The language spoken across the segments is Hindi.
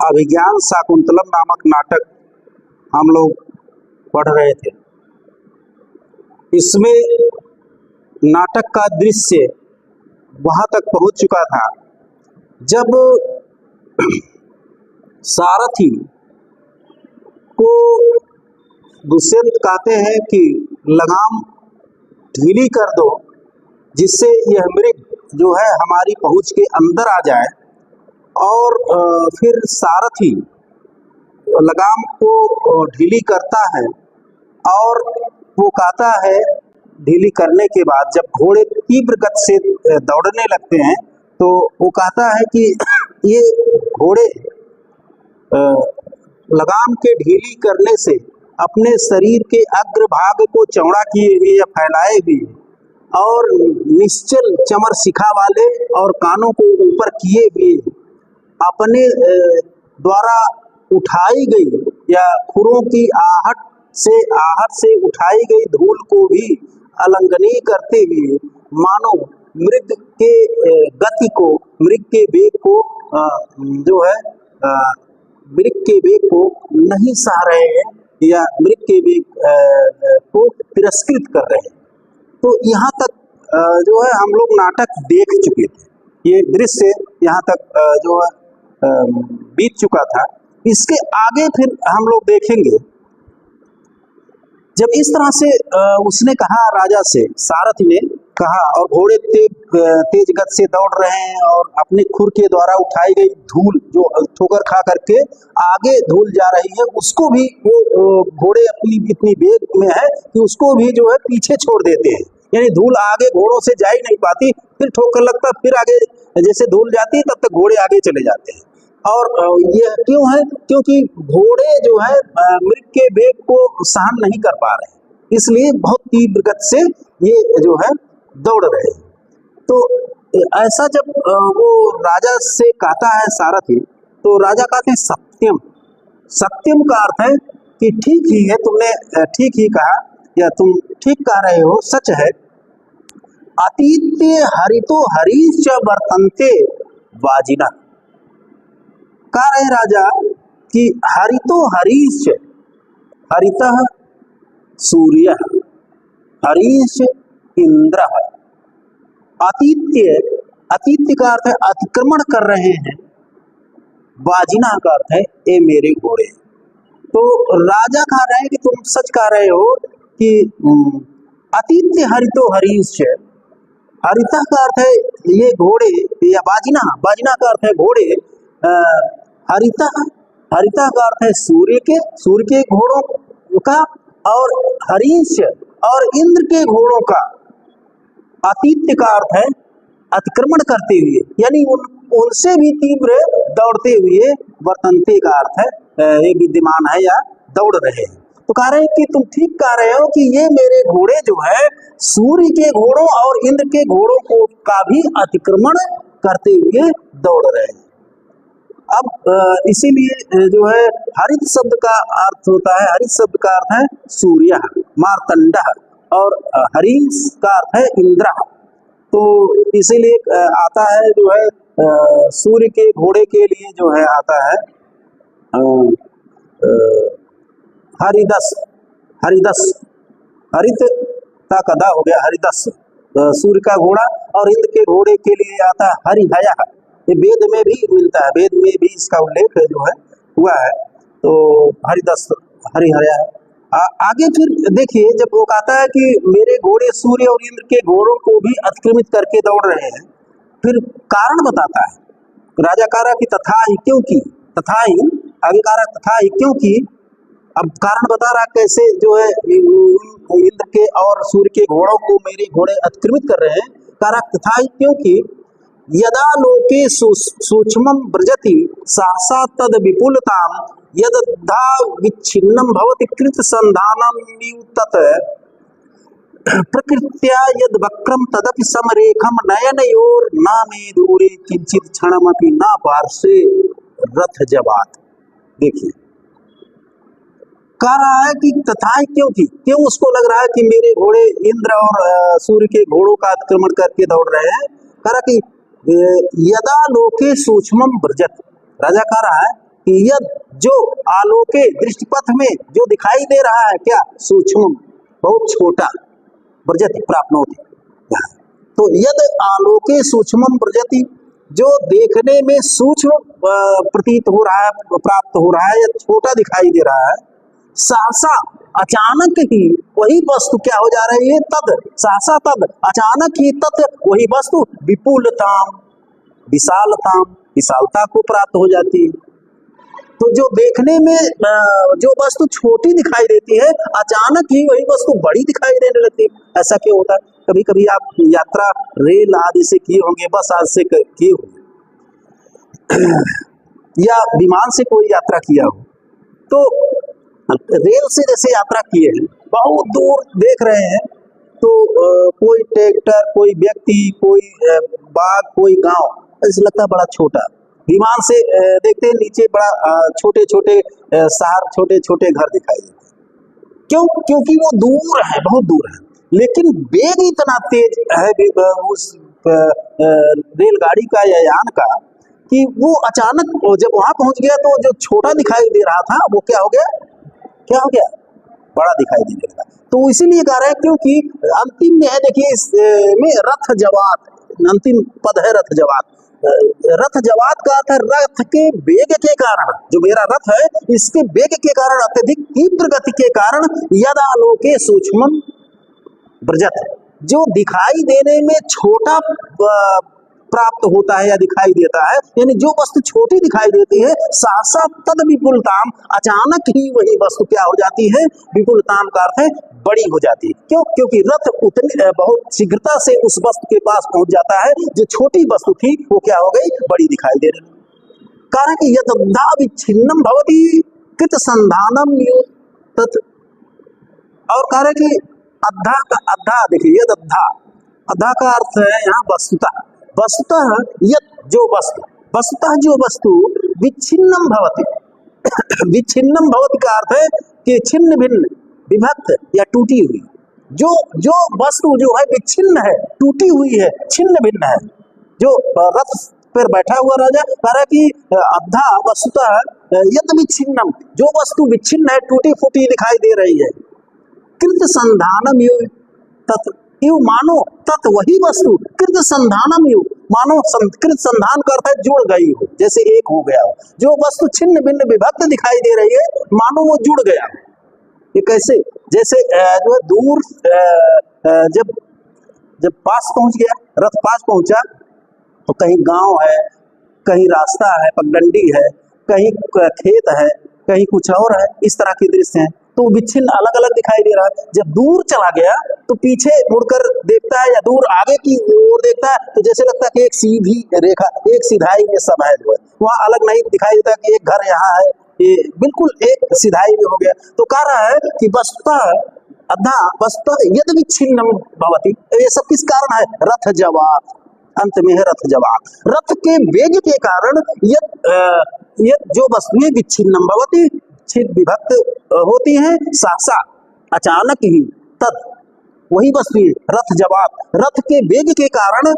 अभिज्ञान शाकुंतलम नामक नाटक हम लोग पढ़ रहे थे। इसमें नाटक का दृश्य वहाँ तक पहुँच चुका था जब सारथी को दुष्यंत कहते हैं कि लगाम ढीली कर दो जिससे यह मृग जो है हमारी पहुँच के अंदर आ जाए, और फिर सारथी लगाम को ढीली करता है और वो कहता है, ढीली करने के बाद जब घोड़े तीव्र गति से दौड़ने लगते हैं तो वो कहता है कि ये घोड़े लगाम के ढीली करने से अपने शरीर के अग्रभाग को चौड़ा किए हुए या फैलाए हुए और निश्चल चमर शिखा वाले और कानों को ऊपर किए हुए अपने द्वारा उठाई गई या खुरों की आहट से उठाई गई धूल को भी अलंघनीय करते हुए मानो मृग के गति को, मृग के वेग को जो है मृग के वेग को नहीं सह रहे हैं या मृग के वेग को तिरस्कृत कर रहे हैं। तो यहाँ तक जो है हम लोग नाटक देख चुके थे, ये दृश्य यहाँ तक जो है बीत चुका था। इसके आगे फिर हम लोग देखेंगे जब इस तरह से उसने कहा राजा से, सारथी ने कहा, और घोड़े तेज गति से दौड़ रहे हैं और अपने खुर के द्वारा उठाई गई धूल जो ठोकर खा करके आगे धूल जा रही है उसको भी वो घोड़े अपनी इतनी वेग में है कि उसको भी जो है पीछे छोड़ देते हैं, यानी धूल आगे घोड़ों से जा ही नहीं पाती, फिर ठोकर लगता, फिर आगे जैसे धूल जाती है तब तक घोड़े आगे चले जाते हैं। और यह क्यों है? क्योंकि घोड़े जो है मृग के वेग को सहन नहीं कर पा रहे, इसलिए बहुत तीव्र गति से ये जो है दौड़ रहे हैं। तो ऐसा जब वो राजा से कहता है सारथी, तो राजा कहते हैं सत्यम। सत्यम का अर्थ है कि ठीक ही है, तुमने ठीक ही कहा या तुम ठीक कह रहे हो, सच है। अतीत्य हरितो हरीश वर्तन्ते वाजिना। कह रहे राजा कि हरितो हरीश, हरितः सूर्य, हरीश इंद्र। अतीत्य, अतीत्य का अर्थ है अतिक्रमण कर रहे हैं, वाजिना का अर्थ है ए मेरे घोड़े। तो राजा कह रहे हैं कि तुम सच कह रहे हो कि अतीत्य हरितो हरीश, हरिता का अर्थ है ये घोड़े, या बाजिना, बाजिना का अर्थ है घोड़े, हरिता, हरिता का अर्थ है सूर्य के घोड़ों का, और हरीश और इंद्र के घोड़ों का। अतीत्य का अर्थ है अतिक्रमण करते हुए, यानी उनसे भी तीव्र दौड़ते हुए, वर्तन्ते का अर्थ है ये विद्यमान है या दौड़ रहे हैं। तो कह रहे हैं कि तुम ठीक कह रहे हो कि ये मेरे घोड़े जो है सूर्य के घोड़ों और इंद्र के घोड़ों को का भी अतिक्रमण करते हुए दौड़ रहे हैं। अब इसीलिए जो है हरित शब्द का अर्थ होता है, हरित शब्द का अर्थ है सूर्य, मार्तंड, और हरीश का अर्थ है इंद्र। तो इसीलिए आता है जो है सूर्य के घोड़े के लिए जो है आता है हरिदस, हरिदस, हरित का कदा हो गया हरिदस, सूर्य का घोड़ा, और इंद्र के घोड़े के लिए आता है हरिहया। ये वेद में भी मिलता है, वेद में भी इसका उल्लेख जो है हुआ है। तो हरिदस, हरिहया। आगे फिर देखिए जब वो कहता है कि मेरे घोड़े सूर्य और इंद्र के घोड़ों को भी अतिक्रमित करके दौड़ रहे हैं, फिर कारण बताता है। राजा कह रहा कि तथा ही, क्योंकि, तथा ही, आगे कह रहा तथा ही क्योंकि, अब कारण बता रहा कैसे जो है इंद्र के और सूर्य के घोड़ों को मेरे घोड़े अतिक्रमित कर रहे हैं। कह रहा तथा ही क्योंकि यदा लोके सूक्ष्मं व्रजति सहसा तद विपुलतां यदधा विच्छिन्नं भवति कृत संधानं नियुतत प्रकृत्या यद वक्रम तदपि समरेखम नयनयोर न मे दूरे किंचित क्षणमपि न पार्श्वे रथ जवात। देखिए कह रहा है कि तथा क्यों उसको लग रहा है कि मेरे घोड़े इंद्र और सूर्य के घोड़ों का अतिक्रमण करके दौड़ रहे हैं। कह रहा कि यदा लोके सूक्ष्मम व्रजत, राजा कह रहा है कि यद जो आलोके दृष्टिपथ में जो दिखाई दे रहा है क्या सूक्ष्म बहुत छोटा व्रजति प्राप्नोति। तो यद आलोके सूक्ष्मम व्रजति जो देखने में सूक्ष्म प्रतीत हो रहा है प्राप्त हो रहा है या छोटा दिखाई दे रहा है, सहसा अचानक ही वही वस्तु क्या हो जा रही है तद सहसा तद अचानक ही तत् वही वस्तु विपुलताम विशालता को प्राप्त हो जाती है। तो जो देखने में जो वस्तु छोटी दिखाई देती है अचानक ही वही वस्तु बड़ी दिखाई देने लगती है। ऐसा क्यों होता है? कभी कभी आप यात्रा रेल आदि से किए होंगे, बस आदि से किए होंगे या विमान से कोई यात्रा किया हो, तो रेल से जैसे यात्रा किए हैं बहुत दूर देख रहे हैं तो कोई ट्रैक्टर, कोई व्यक्ति, कोई बाग, कोई गांव ऐसा लगता है बड़ा छोटा। विमान से देखते हैं नीचे बड़ा छोटे छोटे शहर, छोटे छोटे घर दिखाई देते हैं। क्यों? क्योंकि वो दूर है, बहुत दूर है, लेकिन वेग इतना तेज है उस रेलगाड़ी का या यान का कि वो अचानक जब वहां पहुंच गया तो जो छोटा दिखाई दे रहा था वो क्या हो गया? क्या हो गया? बड़ा दिखाई देने लगा। तो इसीलिए कह रहे हैं क्योंकि अंतिम में है, देखिए इसमें रथ जवात, अंतिम पद है रथ जवात। रथ जवात का अर्थ है रथ के वेग के कारण, जो मेरा रथ है इसके वेग के कारण, अत्यधिक तीव्र गति के कारण यदा लोके सूक्ष्मम व्रजत, जो दिखाई देने में छोटा प्राप्त होता है या दिखाई देता है, यानी जो वस्तु छोटी दिखाई देती है सहसा तद विपुलताम, अचानक ही वही वस्तु क्या हो जाती है? विपुलताम का अर्थ है बड़ी हो जाती है। क्यों? क्योंकि रथ उतने बहुत शीघ्रता से उस वस्तु के पास पहुंच जाता है, जो छोटी वस्तु थी वो क्या हो गई? बड़ी दिखाई दे रही। कारण कि यदब्धा विच्छिन्नम भवति कृत संधानम तत्, और कह रहे कि अद्धा का अद्धा, देखिए यद अद्धा का अर्थ है यहाँ वस्तुतः, वस्तुतः यद जो वस्तु, वस्तुतः जो वस्तु विच्छिन्नम भवति विच्छिन्नम भवति का अर्थ है कि छिन्न भिन्न, विभक्त या टूटी हुई, जो वस्तु जो है विच्छिन्न है, टूटी हुई है, छिन्न भिन्न है। जो रथ पर बैठा हुआ राजा कह रहा कि अद्धा वस्तुतः यद विच्छिन्नम, जो वस्तु विच्छिन्न है, टूटी फूटी दिखाई दे रही है, कृत संधानम युग तत्, यू मानो तत् वही वस्तु, कृत संधानम युग मानो कृत संधान का अर्थ है जुड़ गई हो, जैसे एक हो गया हो। जो वस्तु छिन्न भिन्न विभक्त दिखाई दे रही है मानो वो जुड़ गया। ये कैसे? जैसे जो है दूर जब पास पहुंच गया, रथ पास पहुंचा तो कहीं गांव है, कहीं रास्ता है, पगडंडी है, कहीं खेत है, कहीं कुछ और है, इस तरह के दृश्य हैं, तो विच्छिन्न अलग अलग दिखाई दे रहा है। जब दूर चला गया तो पीछे मुड़कर देखता है या दूर आगे की ओर देखता है तो जैसे लगता है कि एक सीधी रेखा, एक सिधाई में सब है, जो है वहाँ अलग नहीं दिखाई देता कि एक घर यहाँ है, ये बिल्कुल एक सिधाई में हो गया। तो कह रहा है कि वस्तुतः अद्धा वस्तुतः यद विच्छिन्नम भवति, ये सब किस कारण है? रथ जवात, अंत में है रथ जवात। रथ के वेग के कारण यद जो वस्तुएं विच्छिन्नम भवति, विभक्त होती हैं, सहसा अचानक ही, तद वही वस्तुएं, रथ जवात, रथ के वेग के कारण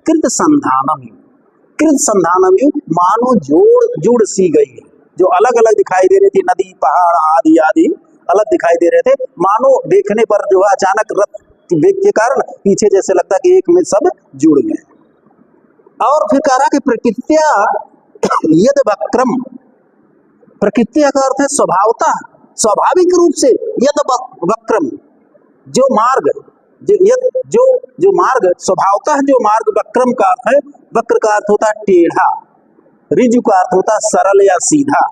कृत संधानम मानो जुड़ सी गई है। जो अलग अलग दिखाई दे रही थी, नदी पहाड़ आदि आदि अलग दिखाई दे रहे थे, मानो देखने पर जो है अचानक रथ के वेग के कारण पीछे जैसे लगता कि एक में सब जुड़ गए। और फिर कह रहा कि प्रकृत्या यद वक्रम, प्रकृति का अर्थ है स्वभावतः, स्वाभाविक रूप से, यद वक्रम जो मार्ग, जो मार्ग स्वभावतः जो मार्ग, वक्रम का अर्थ है, वक्र का अर्थ होता है टेढ़ा, ऋजु का अर्थ होता है सरल या सीधा,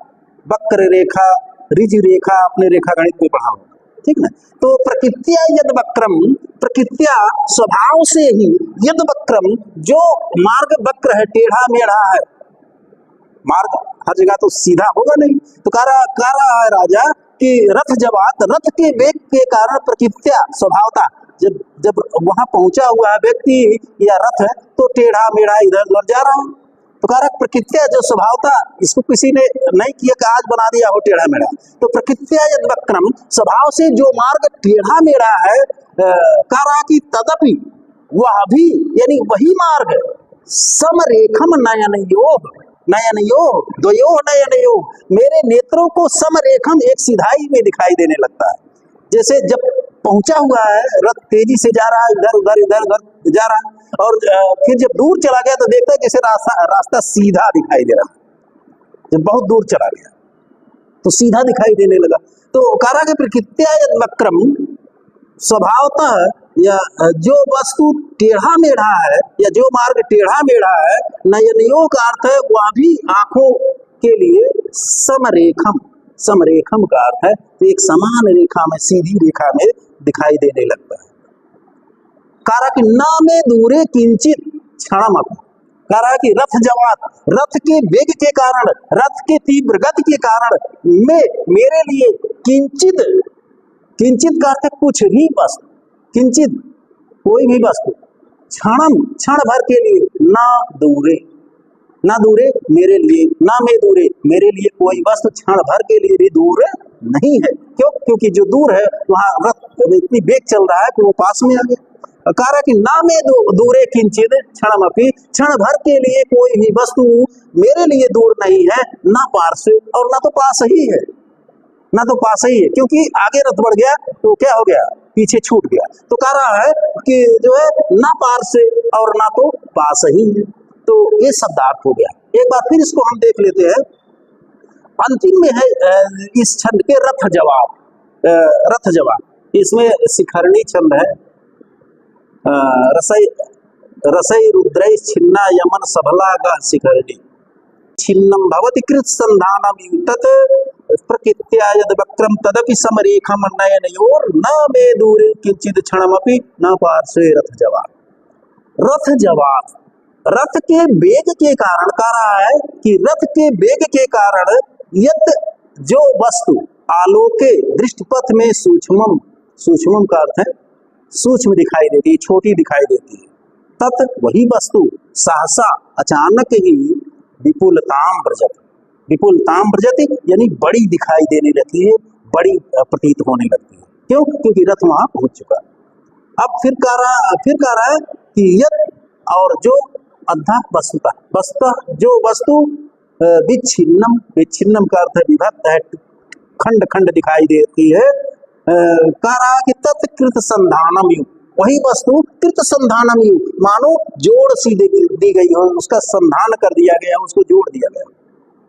वक्र रेखा, ऋजु रेखा अपने रेखा गणित में पढ़ा, ठीक ना। तो प्रकृत्या यद वक्रम, प्रकृत्या स्वभाव से ही, यद वक्रम जो मार्ग वक्र है, टेढ़ा मेढ़ा है, मार्ग हर जगह तो सीधा होगा नहीं। तो कह रहा है राजा कि रथ जवात, रथ के वेग के कारण प्रकृत्या स्वभावता, जब वहां पहुंचा हुआ है व्यक्ति या रथ है तो टेढ़ा मेढ़ा इधर उधर जा रहा है। तो कह रहा प्रकृत्या जो स्वभावता, इसको किसी ने नहीं किया कि आज बना दिया हो टेढ़ा मेढ़ा। तो प्रकृत्या यद वक्रम, स्वभाव से जो मार्ग टेढ़ा मेढ़ा है, कह रहा कि तदपि वह भी, यानी वही मार्ग समरेखम नयनयोः, नयनयो द्वयो नयनयो, मेरे नेत्रों को समरेखम, एक सिधाई में दिखाई देने लगता है। जैसे जब पहुंचा हुआ है रथ, तेजी से जा रहा है, इधर उधर इधर उधर जा रहा है, और फिर जब दूर चला गया तो देखता है जैसे रास्ता सीधा दिखाई दे रहा है। जब बहुत दूर चला गया तो सीधा दिखाई देने लगा। तो कारा के प्रकृत्या यद वक्रम, स्वभावतः या जो वस्तु टेढ़ा मेढ़ा है या जो मार्ग टेढ़ा मेढ़ा है, नयनयों का अर्थ है वह भी आंखों के लिए समरेखम, समरेखम का अर्थ है तो एक समान रेखा में, सीधी रेखा में दिखाई देने लगता है। कारा की न में दूरे किंचित क्षणम, कारा की रथ जवात, रथ के वेग के कारण, रथ के तीव्र गति के कारण में मेरे लिए किंचित, किंचित का अर्थ है कुछ भी वस्तु, किंचित कोई भी वस्तु, क्षणम क्षण भर के लिए, ना दूरे, ना दूरे मेरे लिए, ना में दूरे मेरे लिए कोई वस्तु क्षण भर के लिए भी दूर नहीं है। क्यों? क्योंकि जो दूर है वहां रथ इतनी वेग चल रहा है कि वो पास में आ गया। कारा कि ना में दूरे किंचित क्षणमपि, क्षण भर के लिए कोई भी वस्तु मेरे लिए दूर नहीं है, ना पार्श्व और ना तो पास ही है, ना तो पास ही है, क्योंकि आगे रथ बढ़ गया तो क्या हो गया, पीछे छूट गया। तो कह रहा है कि जो है ना पार्श्व और ना तो पास ही है। तो ये शब्दार्थ हो गया। एक बार फिर इसको हम देख लेते हैं। अंतिम में है इस छंद के रथ जवाब, रथ जवाब, इसमें शिखरणी छंद है। रसई रसई रुद्रई छिन्ना यमन सबला गा शिखरणी, छिन्नम भवति कृत संधानम तत् प्रकृत्या यद वक्रम तदपि समरेखम नयनयोर न मे दूरे किंचित क्षणमपि न पार्श्वे रथ जवाब। रथ जवाब, रथ के वेग के कारण, कह रहा है कि रथ के वेग के कारण यत जो वस्तु आलोके दृष्टपथ में सूक्ष्मम, सूक्ष्मम का अर्थ है सूक्ष्म दिखाई देती है, छोटी दिखाई देती है, तत् वही वस्तु सहसा अचानक ही विपुलताम व्रजत, विपुलताम व्रजति यानी बड़ी दिखाई देने लगती है, बड़ी प्रतीत होने लगती है। क्यों? क्योंकि रथ वहां पहुंच चुका। अब फिर कह रहा है कि यत और जो अद्धा वस्तुता, वस्तुतः जो वस्तु विच्छिन्नम, विच्छिन्नम का अर्थ है विभक्त है, खंड खंड दिखाई देती है। कह रहा है कि तत्कृत संधानम यु, वही वस्तु कृत संधानम यु, मानो जोड़ सी दी गई हो, उसका संधान कर दिया गया, उसको जोड़ दिया गया,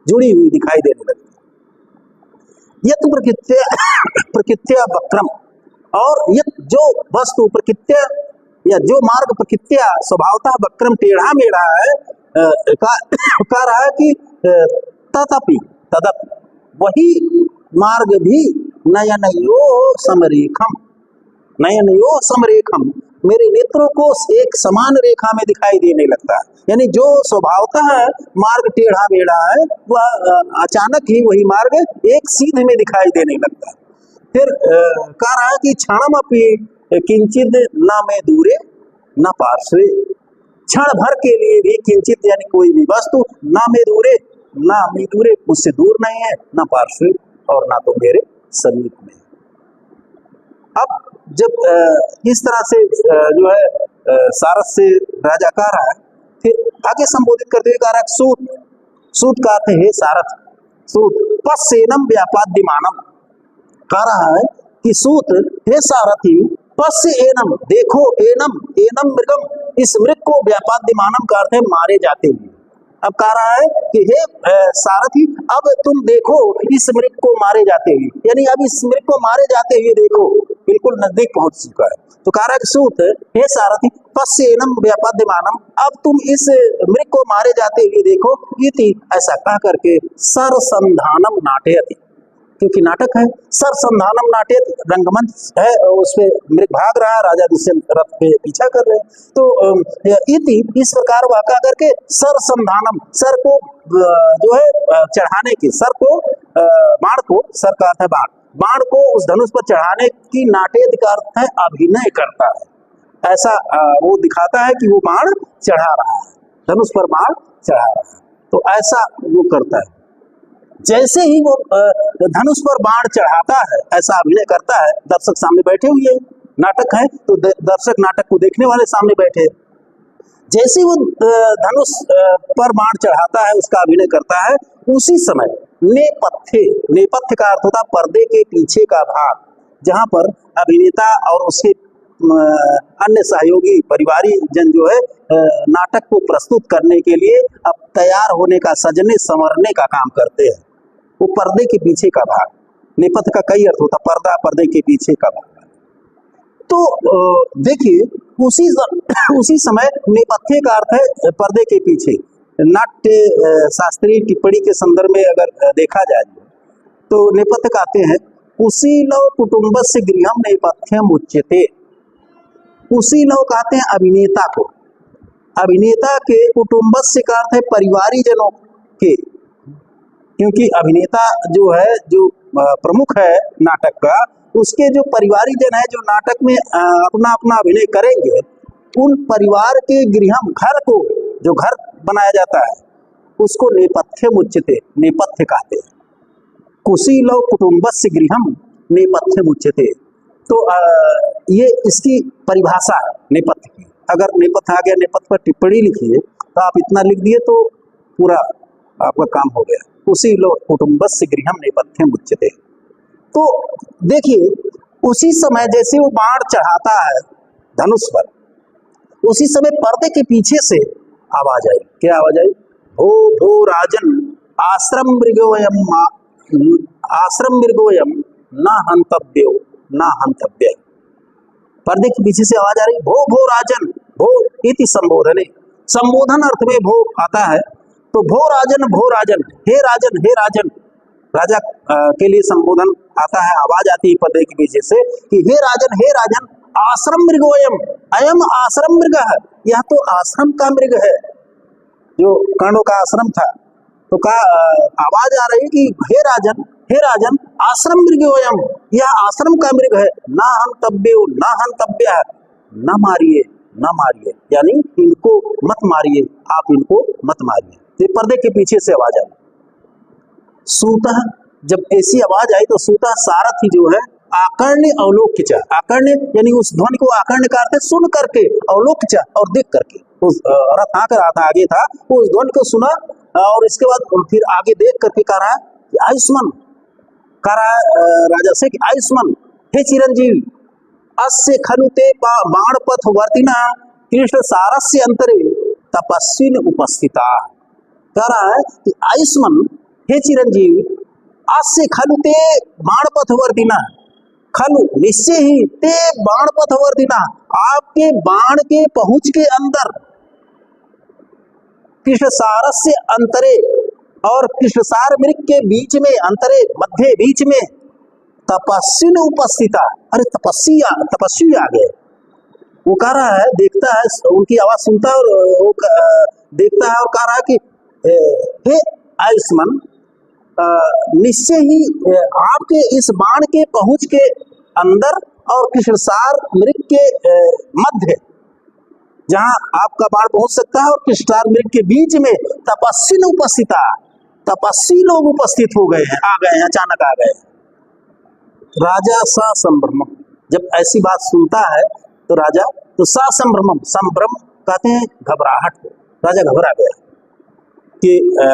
जुड़ी हुई दिखाई देने लगती। यत प्रकृत्या वक्रम, और यत जो वस्तु प्रकृत्या या जो मार्ग प्रकृत्या स्वभावतः वक्रम टेढ़ा मेढ़ा है, कह रहा है कि तदपि, तदप वही मार्ग भी नयनयो समरेखम, नयनयो समरेखम मेरे नेत्रों को एक समान रेखा में दिखाई देने लगता है। यानी जो स्वभावतः मार्ग टेढ़ा मेढ़ा है वह अचानक ही वही मार्ग एक सीधे में दिखाई देने लगता है। फिर कह रहा है कि क्षणमपि किंचित न में दूरे न पार्श्वे, क्षण भर के लिए भी किंचित यानी कोई भी वस्तु न में दूरे, न में दूरे मुझसे दूर नहीं है, न पार्श्वे और ना तो मेरे समीप में। अब जब इस तरह से जो है सारस से राजा कह रहा है, फिर आगे संबोधित करते हुए कह रहा है सूत, सूत का अर्थ है सारथ, सूत पश्येनम व्यापाद्यमानम, कह रहा है कि सूत हे सारथी पश्य एनम, देखो, एनम एनम मृगम, इस मृग को व्यापाद्यमानम का अर्थ है मारे जाते हुए। अब कह रहा है कि हे सारथी अब तुम देखो इस मृग को मारे जाते हुए, यानी अब इस मृग को मारे जाते हुए देखो, बिल्कुल नजदीक पहुंच चुका है। तो कह रहा है सूत हे सारथी पश्येनम व्यापाद्यमानम, अब तुम इस मृग को मारे जाते हुए देखो, इति ऐसा कह करके सरसंधानम नाटयति, क्योंकि नाटक है, सरसंधानम नाटयति, रंगमंच है, उस पे मृग भाग रहा है, राजा दुष्यंत रथ पे पीछा कर रहे हैं। तो इति इस प्रकार वह कह करके सरसंधानम, सर को जो है चढ़ाने की, सर को बाण को, सर का अर्थ है बाण, बाण को उस धनुष पर चढ़ाने की, नाट्यति का अर्थ है अभिनय करता है, ऐसा वो दिखाता है कि वो बाण चढ़ा रहा है, धनुष पर बाण चढ़ा रहा है, तो ऐसा वो करता है। जैसे ही वो धनुष पर बाण चढ़ाता है ऐसा अभिनय करता है, दर्शक सामने बैठे हुए, नाटक है तो दर्शक नाटक को देखने वाले सामने बैठे, जैसे वो धनुष पर बाण चढ़ाता है, उसका अभिनय करता है, उसी समय नेपथ्य, नेपथ्य का अर्थ होता है पर्दे के पीछे का भाग, जहां पर अभिनेता और उसके अन्य सहयोगी परिवारी जन जो है नाटक को प्रस्तुत करने के लिए अब तैयार होने का, सजने संवरने का काम करते हैं। वो पर्दे के पीछे का भाग, नेपथ्य का कई अर्थ होता, पर्दा, पर्दे के पीछे का भाग। तो देखिए उसी समय नेपथ्य का अर्थ है पर्दे के पीछे। नाट्य शास्त्रीय टिप्पणी के संदर्भ में अगर देखा जाए तो नेपथ्य कहते हैं कुशीलव कुटुंबस्य गृहम नेपथ्यम उच्यते। कुशीलव कहते हैं अभिनेता को, अभिनेता के, कुटुंबस्य का अर्थ है परिवारी जनों के, क्योंकि अभिनेता जो है, जो प्रमुख है नाटक का, उसके जो परिवारी जन है जो नाटक में अपना अपना अभिनय करेंगे, उन परिवार के गृहम, घर को, जो घर बनाया जाता है उसको नेपथ्यम उच्यते, नेपथ्य कहते हैं। कुशीलव कुटुंबस्य गृहम नेपथ्यम उच्यते। तो ये इसकी परिभाषा है नेपथ्य की। अगर नेपथ्य आ गया, नेपथ्य पर टिप्पणी लिखिए, तो आप इतना लिख दिए तो पूरा आपका काम हो गया। कुशीलव कुटुंबस्य गृहम नेपथ्यम उच्यते। तो देखिए उसी समय जैसे वो बाण चढ़ाता है धनुष पर, उसी समय पर्दे के पीछे से आवाज आई। क्या आवाज आई? भो भो राजन आश्रम मृगोयम न हंतव्यो न हंतव्य। पर्दे के पीछे से आवाज आ रही, भो भो राजन, भो इति संबोधने, संबोधन अर्थ में भो आता है, तो भो राजन, हे राजन, हे राजन, राजा के लिए संबोधन आता है, आवाज आती है पर्दे के पीछे से कि हे राजन, आश्रम मृगोयम, अयम आश्रम मृग है, यह तो आश्रम का मृग है, जो कर्णों का आश्रम था। तो का आवाज आ रही कि हे राजन, आश्रम मृगोयम, यह आश्रम का मृग है, ना हम तब्यो, ना हम तब्य, न मारिए, यानी इनको मत मारिए, आप इनको मत मारिए। ये पर्दे के पीछे से आवाज आई। सूतः, जब ऐसी आवाज आई तो सूतः सारथी जो है आकर्ण्य अवलोक्य च, आकर्ण्य यानी उस ध्वनि को, आकर्ण्य का अर्थ है सुन करके, अवलोक्य च और देख करके, उस रथ आगे था, वो उस ध्वनि को सुना और इसके बाद फिर आगे देख करके कह रहा है कि आयुष्मान, कह रहा है राजा से कि आयुष्मान, हे चिरंजीवी, अस्य खलु ते बाणपथ वर्तिना कृष्ण सारस्य अंतरे तपस्विन उपस्थिता। कह रहा है कि आयुष्मान, हे चिरंजीवी, अस्य खलु ते बाणपथ वर्तिना, खलु निश्चय ही, ते बाणपथ वर्तिना, आपके बाण के पहुंच के अंदर, कृष्ण सारस्य अंतरे, और कृष्णसार मृग के बीच में, अंतरे मध्य बीच में, तपस्वी ने उपस्थिता, अरे तपस्वी आ गए। वो कह रहा है, देखता है, उनकी आवाज सुनता है और वो देखता है और कह रहा है कि हे आयुष्मान, निश्चय ही आपके इस बाण के पहुंच के अंदर और कृष्णसार मृग के मध्य, जहां आपका बाण पहुंच सकता है और कृष्णसार मृग के बीच में तपस्वी ने उपस्थिता, तपस्वी लोग उपस्थित हो गए हैं, आ गए हैं, अचानक आ गए। राजा सा संभ्रम, जब ऐसी बात सुनता है तो राजा, तो सा संभ्रम, संभ्रम कहते हैं घबराहट को, राजा घबरा गया कि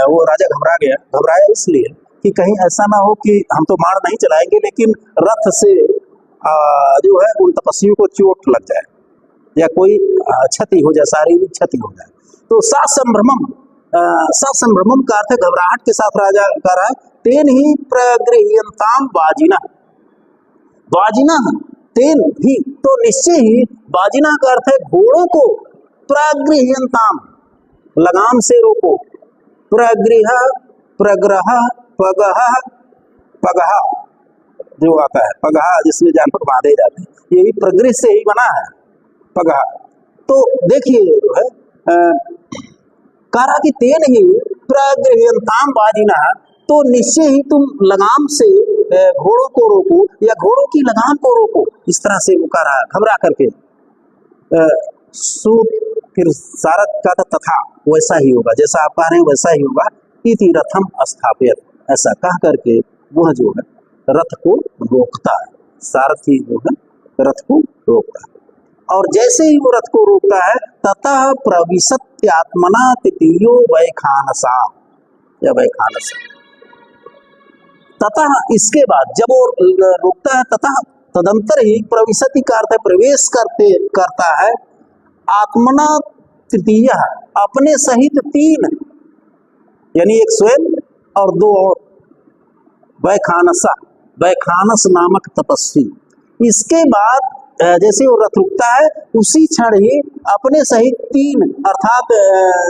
वो राजा घबराया इसलिए कि कहीं ऐसा ना हो कि हम तो बाण नहीं चलाएंगे लेकिन रथ से जो है उन तपस्वियों को चोट लग जाए या कोई क्षति हो जाए, शारीरिक क्षति हो जाए। तो सा संभ्रमम का अर्थ घबराहट के साथ राजा कह रहा है, तेन ही प्रगृह्यंताम बाजिना, बाजिना तेन ही, तो निश्चय ही, बाजिना का अर्थ है घोड़ों को, प्रगृह्यंताम लगाम से रोको, प्रगृह, प्रग्रह, पगह, पगह जो आता है, पगह जिसमें जानवर बांधे जाते हैं, ये भी प्रगृह से ही बना है, पगह। तो देखिए जो है कहा कि तेन ही प्रगृह्यंताम बाजिना, तो निश्चय ही तुम लगाम से घोड़ों को रोको या घोड़ों की लगाम को रोको, इस तरह से वो कह रहा है घबरा करके। फिर सारथ का तथा वैसा ही होगा, जैसा आप कह रहे हैं वैसा ही होगा, इति रथम स्थापित, ऐसा कह करके वह जो है रथ को रोकता है, सारथी जो है रथ को रोकता है। और जैसे ही वो रथ को रोकता है, ततः प्रविशत्यात्मना तृतीयो वैखानसा या वैखानसा। ततः इसके बाद जब वो रोकता है, ततः तदंतर ही प्रविशति का अर्थ है प्रवेश करता है, आत्मना तृतीय अपने सहित 3 यानी एक स्वयं और 2 और, वैखानसा वैखानस नामक तपस्वी। इसके बाद जैसे वो रथ रुकता है उसी क्षण ही अपने सहित 3 अर्थात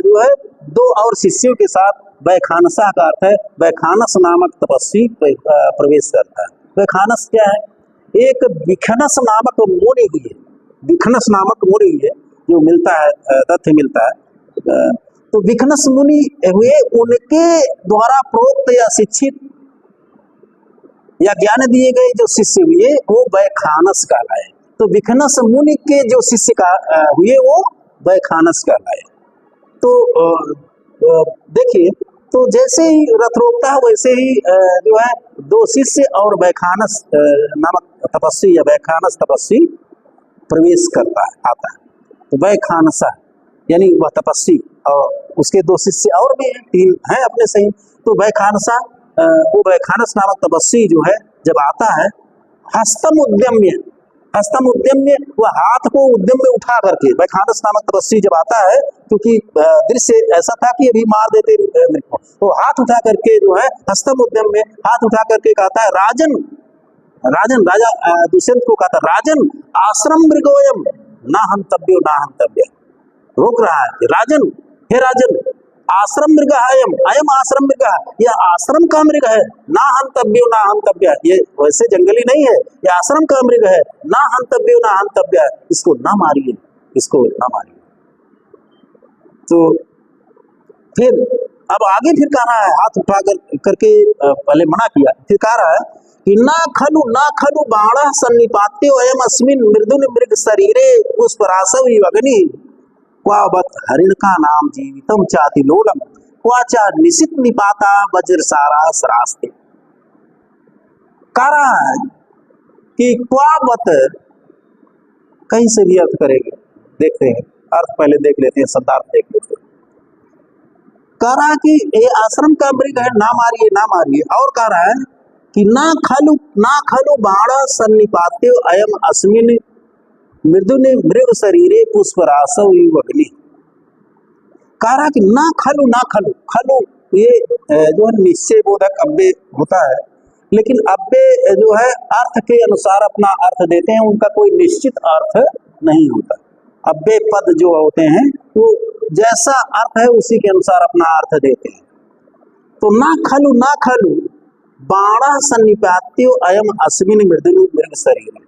जो है 2 और शिष्यों के साथ वैखानसा का अर्थ है वैखानस नामक तपस्वी प्रवेश करता है। वैखानस क्या है? एक विखनस नामक मुनि हुई है, विखनस नामक मुनि हुई है जो मिलता है, तथ्य मिलता है। तो विखनस मुनि हुए, उनके द्वारा प्रोक्त या शिक्षित या ज्ञान दिए गए जो शिष्य हुए वो वैखानस कहलाए। तो विखनस मुनि के जो शिष्य का हुए वो वैखानस कहलाए। तो देखिए, तो जैसे ही रथ रोकता है वैसे ही जो है 2 शिष्य और वैखानस नामक तपस्वी या वैखानस तपस्वी प्रवेश करता है, आता है। तो वैखानसा यानी वह तपस्वी और उसके 2 शिष्य और भी 3 हैं अपने सही। तो वैखानसा वो वैखानस नामक तपस्वी जो है जब आता है, हस्तम उद्यम्य, हस्तम उद्यम्य वह हाथ को उद्यम में उठा करके, वैखानस नामक तपस्वी जब आता है, क्योंकि दृश्य ऐसा था कि अभी मार देते मेरे को, तो हाथ उठा करके जो है हस्तम उद्यम में हाथ उठा करके कहता है राजन, राजन राजा दुष्यंत को कहता है राजन आश्रम मृगोयम ना हंतव्यो ना हंतव्य, रोक रहा है राजन, हे राजन आश्रम मृग अयम, अयम आश्रम मृग, यह आश्रम का मृग है, ना हंतव्यो ना हंतव्य, ये वैसे जंगली नहीं है, ये आश्रम का मृग है, ना हंतव्यो ना हंतव्य, इसको ना मारिए, इसको ना मारिए। तो फिर अब आगे फिर कह रहा है, हाथ उठा करके पहले मना किया, फिर कह रहा है कि ना खलु बाणः सन्निपात्यो अयम अस्मिन् मृदुन मृग शरीरे पुष्परासव अग्नि क्वावत हरिण का नाम जीवितम चाति लोलम क्वाचा निशित निपाता वज्रसारा सरास्ते। कह रहा है कि क्वावत कहीं से भी अर्थ करेंगे, देखते हैं अर्थ पहले देख लेते हैं, शब्दार्थ देख लेते हैं। कह रहा है कि ये आश्रम का मृग है, ना मारिए ना मारिए। और कह रहा है कि ना खलु बाण सन्निपात्यो अयम अस्मिन् मृदुने मृग शरीरे पुष्परासव अग्नि। कह रहा कि ना खलु ये जो है निश्चय बोधक अव्यय होता है, लेकिन अव्यय जो है अर्थ के अनुसार अपना अर्थ देते हैं, उनका कोई निश्चित अर्थ नहीं होता। अव्यय पद जो होते हैं वो जैसा अर्थ है उसी के अनुसार अपना अर्थ देते हैं। तो ना खलु बाणः सन्निपात्यो अयम अस्मिन् मृदुने मृग शरीरे,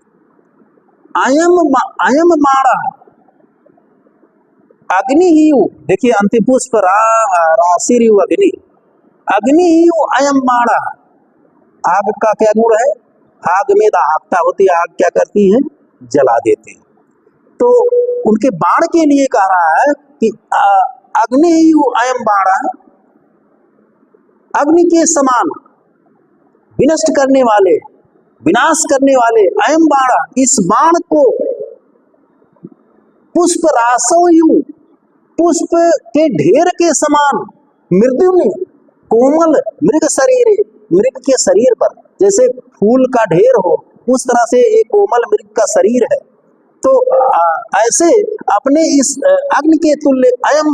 अयम बाण अग्नि ही, देखिए अंतिपुष्प राशि अग्नि, अग्नि ही अयम बाण। आग का क्या गुण है? आग में दाहकता होती है, आग क्या करती है? जला देते हैं। तो उनके बाण के लिए कह रहा है कि अग्नि ही अयम बाण, अग्नि के समान विनष्ट करने वाले, विनाश करने वाले अयम बाण, इस बाण को पुष्प रासवयु, पुष्प के ढेर के समान, मृदुनि कोमल मृग शरीर, मृग के शरीर पर जैसे फूल का ढेर हो उस तरह से एक कोमल मृग का शरीर है। तो ऐसे अपने इस अग्नि के तुल्य अयम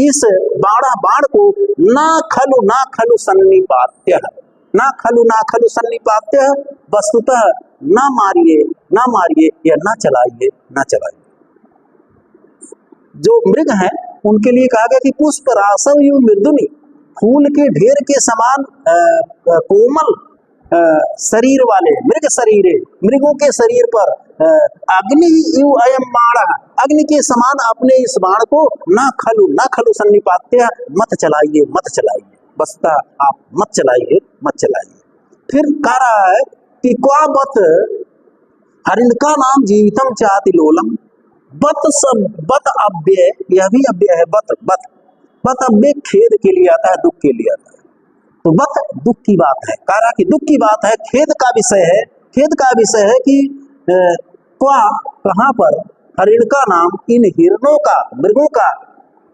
इस बाण को ना खलु सन्निपात्य, ना खलु सन्निपात्य, वस्तुतः ना मारिए या ना चलाइए। जो मृग हैं उनके लिए कहा गया कि पुष्प रासव यु मृदुनि, फूल के ढेर के समान कोमल शरीर वाले मृग शरीर, मृगों के शरीर पर अग्नि यु अयम बाण, अग्नि के समान अपने इस बाण को ना खलु सन्निपात्य, मत चलाइए, बसता आप मत चलाइए। फिर कह रहा है कि क्वाबत हरिण का नाम जीवितम चाति लोलम, बत अव्यय, यह भी अव्यय है, बत अव्यय खेद के लिए आता है, दुख के लिए आता है। तो बत दुख की बात है, कह रहा कि दुख की बात है, खेद का विषय है कि क्वा कहाँ पर, हरिण का नाम इन हिरणों का, मृगों का,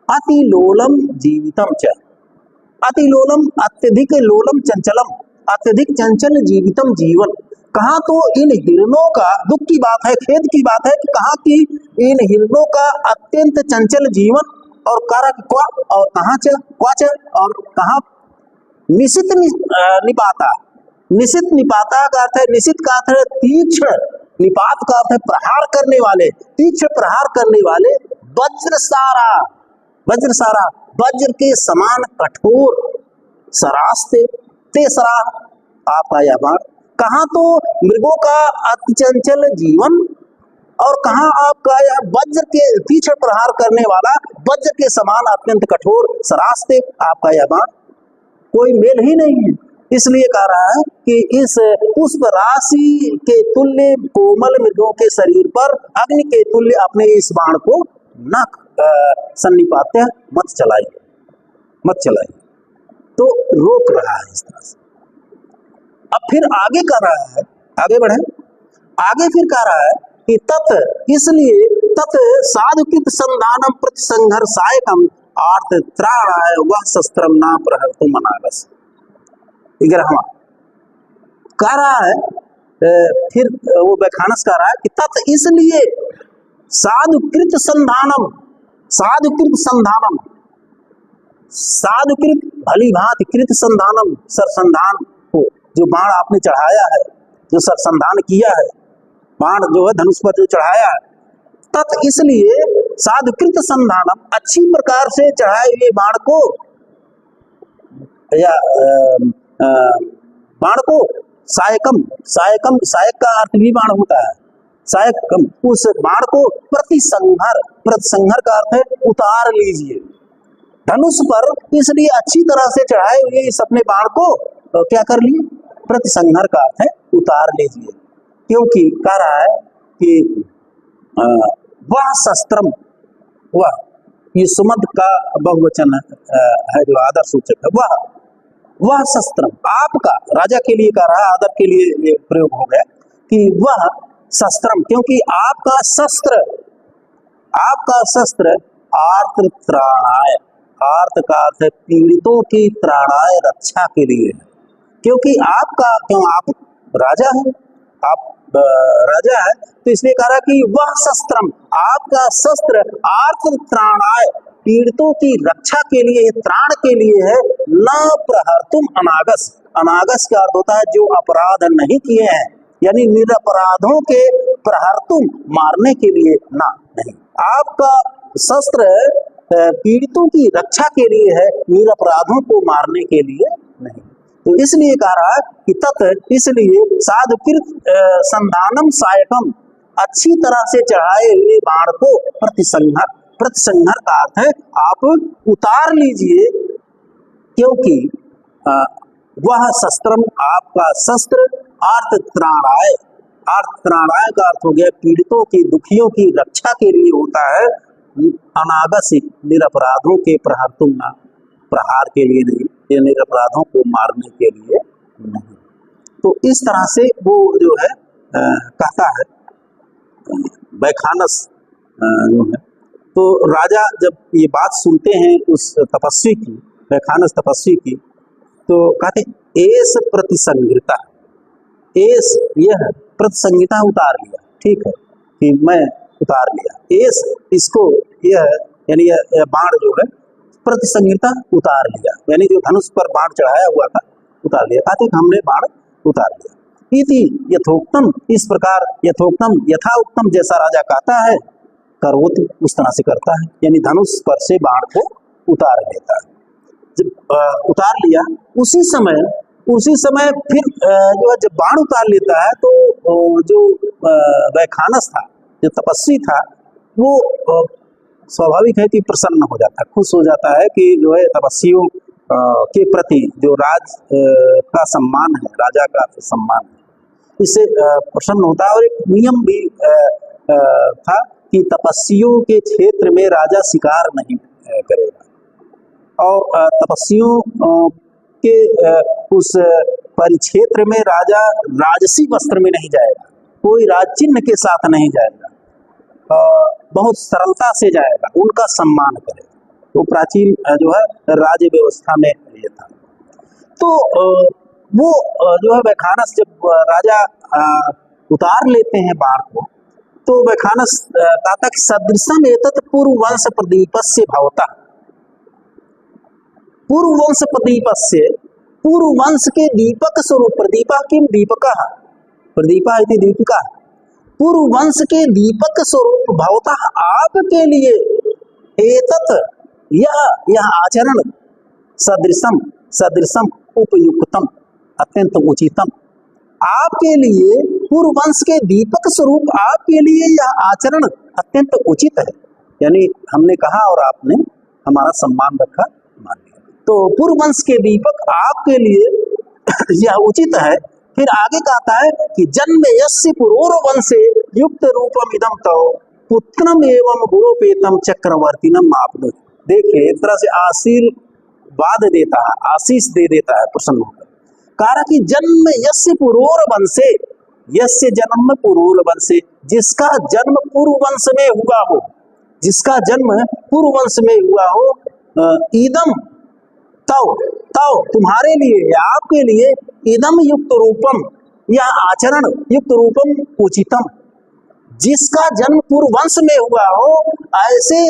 अतिलोलम जीवितम च, अतिलोलम अत्यधिक, लोलम चंचलम, अत्यधिक चंचल, जीवितम जीवन। कहाँ तो इन हिरणों का, दुख की बात है, खेद की बात है कि कहाँ की इन हिरणों का अत्यंत चंचल जीवन, और कारक क्वा, और कहाँ च क्वाच, और कहाँ निशित निपाता, निशित निपाता का अर्थ है, निशित का अर्थ है तीक्ष्ण, निपात का अर्थ है प्रहार करने वाले, तीक्ष्ण प्रहार करने वाले, वज्रसारा, वज्रसारा वज्र के समान कठोर, सरास्ते तेसरा आपका यह बाण, कहाँ तो मृगों का अतिचंचल जीवन, और कहाँ आपका यह वज्र के तीक्ष्ण प्रहार करने वाला, वज्र के समान अत्यंत कठोर, सरास्ते आपका यह बाण। कोई मेल ही नहीं है। इसलिए कह रहा है कि इस पुष्प राशि के तुल्य कोमल मृगों के शरीर पर अग्नि के तुल्य अपने इस बाण को न सन्निपात्य मत चलाइए, मत चलाइए। तो रोक रहा है इस तरह से। अब फिर आगे कर रहा है, आगे बढ़े, आगे फिर कह रहा है कि तत्, इसलिए तत् साधुकृत संधानम प्रतिसंघर्षायकम आर्त त्राणाय वह शस्त्रम ना प्रहर्तुम अनागस। 11वां कह रहा है, फिर वो व्याख्यानस कह रहा है कि तत् इसलिए साधुकृत संधानम, साधुकृत संधानम, साधुकृत भली भांति, कृत संधानम सरसंधान को, जो बाण आपने चढ़ाया है, जो सरसंधान किया है, बाण जो है धनुष पर जो चढ़ाया है, तत् इसलिए साधुकृत संधानम, अच्छी प्रकार से चढ़ाए हुए बाण को, या बाण को, सायकम, सायकम, सायक का अर्थ भी बाण होता है, सायकम, उस बाण को प्रतिसंहर, प्रतिसंहर का अर्थ है उतार लीजिए, धनुष पर इसलिए अच्छी तरह से चढ़ाए हुए इस अपने बाण को क्या कर लिए, प्रतिसंहर का अर्थ है उतार लीजिए। क्योंकि कह रहा है कि वह शस्त्रम, वह, ये सुमद का बहुवचन है जो आदर सूचक है, वह शस्त्रम, आपका, राजा के लिए कह रहा है, आदर के लिए ये प्रयोग हो गया कि वह शस्त्रम, क्योंकि आपका शस्त्र, आपका शस्त्र आर्त त्राणाय, आर्त का अर्थ है पीड़ितों की, त्राणाय रक्षा के लिए, क्योंकि आपका, क्यों आप राजा हैं, आप राजा है, तो इसलिए कह रहा कि वह शस्त्रम, आपका शस्त्र आर्त त्राणाय, पीड़ितों की रक्षा के लिए, त्राण के लिए है, न प्रहर्तुम अनागस, अनागस का अर्थ होता है जो अपराध नहीं किए हैं, यानी निरपराधों के प्रहर्तुम, मारने के लिए ना, नहीं, आपका शस्त्र पीड़ितों की रक्षा के लिए है, निरपराधों को मारने के लिए नहीं। तो इसलिए कह रहा है कि तत् इसलिए साधुकृत संधानम सायकम, अच्छी तरह से चढ़ाए हुए बाण को प्रतिसंहर, प्रतिसंहर का अर्थ है आप उतार लीजिए, क्योंकि वह शस्त्रम, आपका शस्त्र आर्त त्राणाय, आर्त त्राणाय का अर्थ हो गया पीड़ितों की, दुखियों की रक्षा के लिए होता है, अनागसिक, निरपराधों के प्रहर्तुम, ना, प्रहार के लिए नहीं, ये निरपराधों को मारने के लिए नहीं। तो इस तरह से वो जो है कहता है व्याख्यानस जो है। तो राजा जब ये बात सुनते हैं उस तपस्वी की, व्याख्यानस तपस्वी की, तो कहते एस प्रतिसंगिता, एस, यह प्रतिसंगिता उतार लिया, ठीक है कि मैं उतार लिया, एस, इसको, यह यानी यह बाण जो है प्रतिसंगिता उतार लिया, यानी जो धनुष पर बाण चढ़ाया हुआ था उतार लिया, कहते हमने बाण उतार लिया। इति यथोक्तम, इस प्रकार, यथोक्तम, यथा उत्तम, जैसा राजा कहता है, करोति, उस तरह से करता है, यानी धनुष पर से बाण को उतार लेता है। जब उतार लिया, उसी समय फिर जो है जब बाण उतार लेता है तो जो व्याख्यानस था, जो तपस्वी था, वो स्वाभाविक है कि प्रसन्न हो जाता है, खुश हो जाता है कि जो है तपस्वियों के प्रति जो राज का सम्मान है, राजा का सम्मान है, इससे प्रसन्न होता है। और एक नियम भी था कि तपस्वियों के क्षेत्र में राजा शिकार नहीं करेगा, और तपस्वियों के उस परिक्षेत्र में राजा राजसी वस्त्र में नहीं जाएगा, कोई राज चिन्ह के साथ नहीं जाएगा, बहुत सरलता से जाएगा, उनका सम्मान करेगा। तो प्राचीन जो है राज्य व्यवस्था में ये था। तो वो जो है वैखानस जब राजा उतार लेते हैं बाढ़ को, तो वैखानस कहता कि सदृशम एतत् पूर्व वंश प्रदीपस्य भवता। पूर्व वंश प्रदीपस्य, पूर्व वंश के दीपक स्वरूप, प्रदीपा किम दीपका, प्रदीपा इति दीपिका, पूर्व वंश के दीपक स्वरूप भवता आपके लिए एतत् यह आचरण सदृशम, सदृशम उपयुक्तम, अत्यंत उचितम, आपके लिए पूर्व वंश के दीपक स्वरूप आपके लिए यह आचरण अत्यंत उचित है। यानी हमने कहा और आपने हमारा सम्मान रखा, मान लिया। तो पूर्व वंश के दीपक आपके लिए यह उचित है। फिर आगे कहता है कि जन्म यस्य पुरोर वंशे युक्त रूपम इदम तव पुत्रम एवं गुणोपेतम चक्रवर्तीनम आपनुहि। देखिए एक तरह से आशीर्वाद देता है, आशीष दे देता है प्रसन्न होकर। कहा कि जन्म यस्य पुरोर वंशे, यस्य जन्म पुरोर वंशे, जिसका जन्म पूर्व वंश में हुआ हो, जिसका जन्म पूर्व वंश में हुआ हो, इदम तव, तव तुम्हारे लिए, आपके लिए, इदम युक्त रूपम, यह आचरण युक्त रूपम उचितम, जिसका जन्म पूर्व वंश में हुआ हो, ऐसे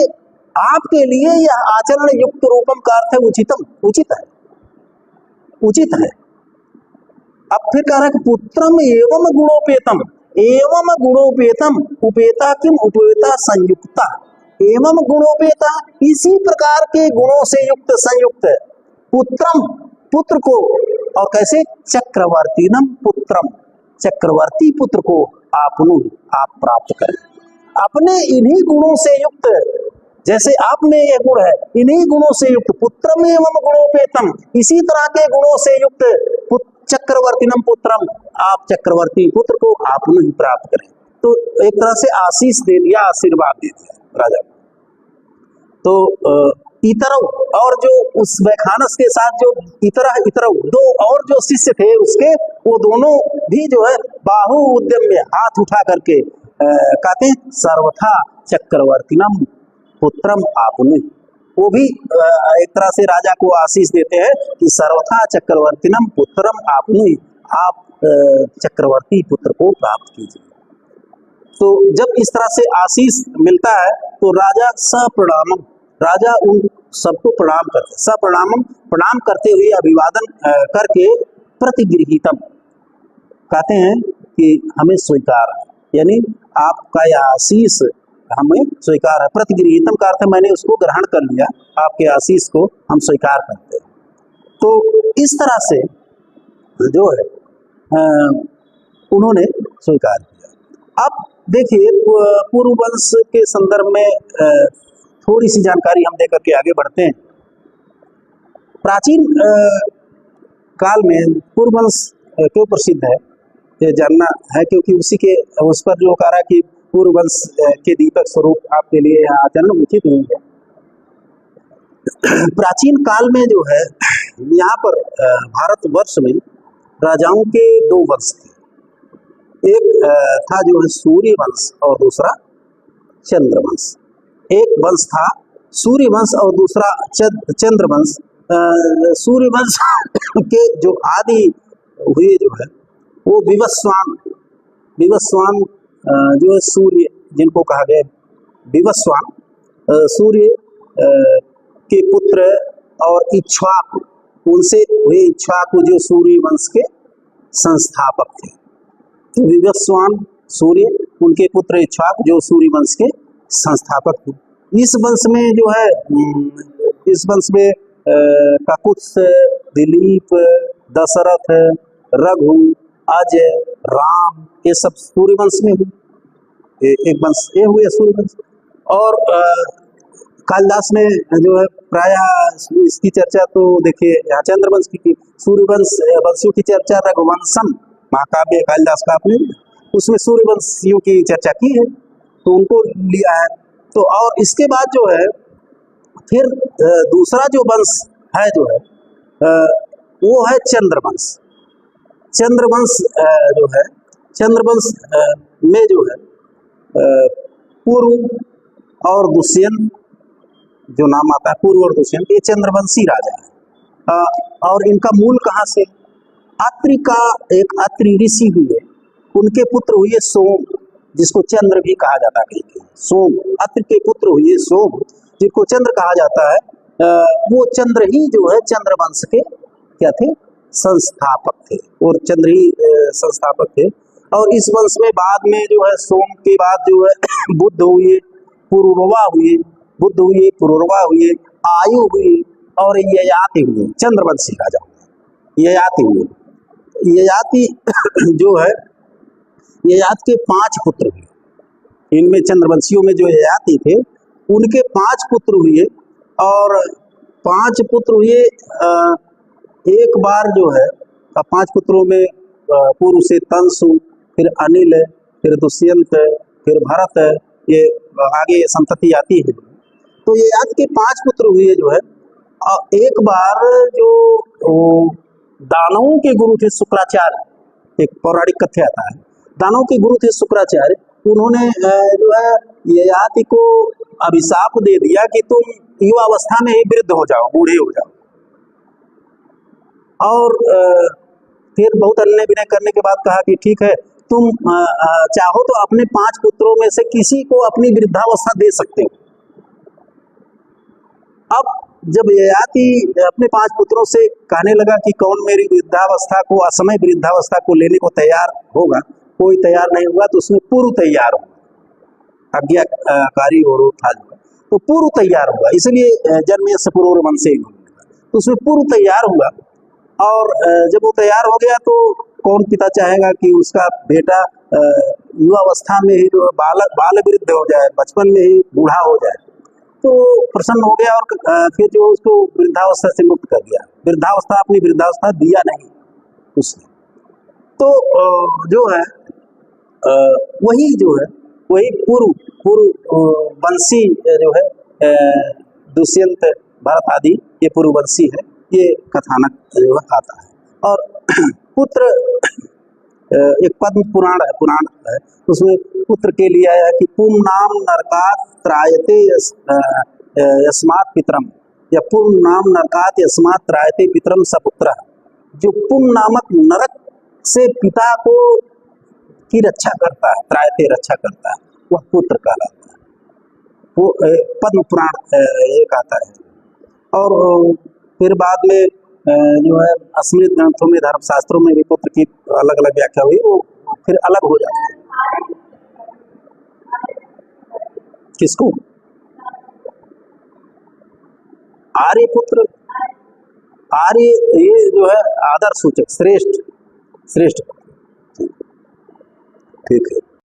आपके लिए यह आचरण युक्त रूपम का अर्थ है उचितम, उचित है, उचित है। अब फिर कह रहा है कि पुत्रम एवं गुणोपेतम, एवं गुणोपेतम, उपेता किम उपेता संयुक्ता, एवं गुणोपेता, इसी प्रकार के गुणों से युक्त संयुक्त पुत्रम, पुत्र को, और कैसे चक्रवर्तीनम पुत्रम, चक्रवर्ती पुत्र को आपनु, आप प्राप्त करें। अपने इन्हीं गुणों से युक्त, जैसे आप में ये गुण है, इन्हीं गुणों से युक्त पुत्रम एवं गुणोपेतम, इसी तरह के गुणों से युक्त चक्रवर्तीनम पुत्रम, आप चक्रवर्ती पुत्र को आपने ही प्राप्त करें। तो एक तरह से आशीष दे दिया, आशीर्वाद दे दिया राजा। तो इतरव, और जो उस वैखानस के साथ जो इतरव दो और जो शिष्य थे उसके, वो दोनों भी जो है बाहु उद्यम में हाथ उठा करके कहते हैं सर्वथा चक्रवर्तीनम पुत्रम आपने, वो भी एक तरह से राजा को आशीष देते हैं कि सर्वथा चक्रवर्तीनम पुत्रम आपने, आप चक्रवर्ती पुत्र को प्राप्त कीजिए। तो जब इस तरह से आशीष मिलता है तो राजा सप्रणामम, राजा उन सबको प्रणाम करते, सप्रणामम, प्रणाम करते हुए अभिवादन करके प्रतिगृहीतम, कहते हैं कि हमें स्वीकार है, यानी आपका यह आशीष हमें स्वीकार है। प्रतिगृहीतम का अर्थ है मैंने उसको ग्रहण कर लिया, आपके आशीष को हम स्वीकार करते हैं। तो इस तरह से जो है उन्होंने स्वीकार किया। अब देखिए पूर्व वंश के संदर्भ में थोड़ी सी जानकारी हम देकर के आगे बढ़ते हैं। प्राचीन काल में पूर्व वंश क्यों प्रसिद्ध है ये जानना है, क्योंकि उसी के उस पर जो कह रहा है कि पूर्व वंश के दीपक स्वरूप आपके लिए आचरण उचित नहीं है। प्राचीन काल में जो है यहाँ पर भारतवर्ष में राजाओं के दो वंश थे, एक था जो है सूर्य वंश और दूसरा चंद्र वंश। एक वंश था सूर्य वंश और दूसरा चंद्र वंश। सूर्य वंश के जो आदि हुए जो है वो विवस्वान, विवस्वान जो है सूर्य जिनको कहा गया विवस्वान, सूर्य के पुत्र और इक्ष्वाकु, उनसे हुए इक्ष्वाकु जो सूर्य वंश के संस्थापक थे। तो विवस्वान सूर्य, उनके पुत्र इक्ष्वाकु जो सूर्य वंश के संस्थापक थे। इस वंश में जो है, इस वंश में काकुत्स, दिलीप, दशरथ, रघु, अजय, राम, ये सब सूर्य वंश में हुए। एक वंश ये हुए सूर्य वंश। और कालिदास ने जो है प्रायः इसकी चर्चा तो देखिए यहाँ चंद्रवंश की, सूर्य वंश वंशियों की चर्चा रघुवंशम महाकाव्य कालिदास का आपने उसमें सूर्य वंशियों की चर्चा की है, तो उनको लिया है। तो और इसके बाद जो है फिर दूसरा जो वंश है जो है वो है चंद्रवंश। चंद्रवंश जो है, चंद्रवंश में जो है पूर्व और दुष्यंत जो नाम आता है, पूर्व और दुष्यंत, ये चंद्रवंशी राजा है। और इनका मूल कहाँ से? अत्रि का एक अत्रि ऋषि हुए, उनके पुत्र हुए सोम, जिसको चंद्र भी कहा जाता है कहीं। सोम, अत्रि के पुत्र हुए सोम, जिनको चंद्र कहा जाता है। वो चंद्र ही जो है चंद्रवंश के क्या थे? संस्थापक थे, और चंद्र ही संस्थापक थे। और इस वंश में बाद में जो है सोम के बाद जो है बुद्ध हुए, पुरुरवा हुए, बुद्ध हुए, पुरुरवा हुए, आयु हुई और ययाति हुए, चंद्रवंशी राजा हुए, ययाति हुए। ययाति जो है, ययाति के 5 पुत्र हुए। इनमें चंद्रवंशियों में जो ययाति थे उनके 5 पुत्र हुए, और 5 पुत्र हुए। एक बार जो है 5 पुत्रों में पूर्व से तंसु, फिर अनिल, फिर दुष्यंत, फिर भरत, ये आगे संतति आती है। तो ये आज के 5 पुत्र हुए जो है। एक बार जो दानवों के गुरु थे शुक्राचार्य, एक पौराणिक कथ्य आता है, दानवों के गुरु थे शुक्राचार्य, उन्होंने जो है ययाति को अभिशाप दे दिया कि तुम युवावस्था में ही वृद्ध हो जाओ, बूढ़े हो जाओ। और फिर बहुत अन्य विनय करने के बाद कहा कि ठीक है, तुम चाहो तो अपने 5 पुत्रों में से किसी को अपनी वृद्धावस्था दे सकते हो। अब जब ययाति अपने 5 पुत्रों से कहने लगा कि कौन मेरी वृद्धावस्था को, असमय वृद्धावस्था को लेने को तैयार होगा, कोई तैयार नहीं हुआ, तो उसमें पूर्व तैयार हुआ, आज्ञाकारी और था जो, तो पूर्व तैयार हुआ, इसलिए जन्मेजय पुरोर वंशे, तो उसमें पूर्व तैयार हुआ। और जब वो तैयार हो गया तो कौन पिता चाहेगा कि उसका बेटा युवावस्था में ही जो बाल वृद्ध हो जाए, बचपन में ही बूढ़ा हो जाए। तो प्रसन्न हो गया और फिर जो उसको वृद्धावस्था से मुक्त कर दिया। वृद्धावस्था, अपनी वृद्धावस्था दिया नहीं उसने। तो जो है वही जो है, वही पूर्व वंशी जो है, दुष्यंत, भरत आदि ये पूर्ववंशी है, ये कथानक जो आता है। और पुत्र, एक पद्म पुराण है, उसमें पुत्र के लिए आया कि पुम नाम नरकात त्रायते यस्मात् पितरम, या पुम नाम नरकात यस्मात् त्रायते पितरम सपुत्र। जो पुम नामक नरक से पिता को की रक्षा करता है, त्रायते रक्षा करता है, वह पुत्र कहलाता है। वो पद्म पुराण एक आता है। और फिर बाद में जो है स्मृत ग्रंथों में, धर्मशास्त्रों में भी पुत्र की अलग अलग व्याख्या हुई, वो फिर अलग हो जाता है। किसको? आर्य पुत्र, आर्य ये जो है आदर सूचक, श्रेष्ठ, ठीक है।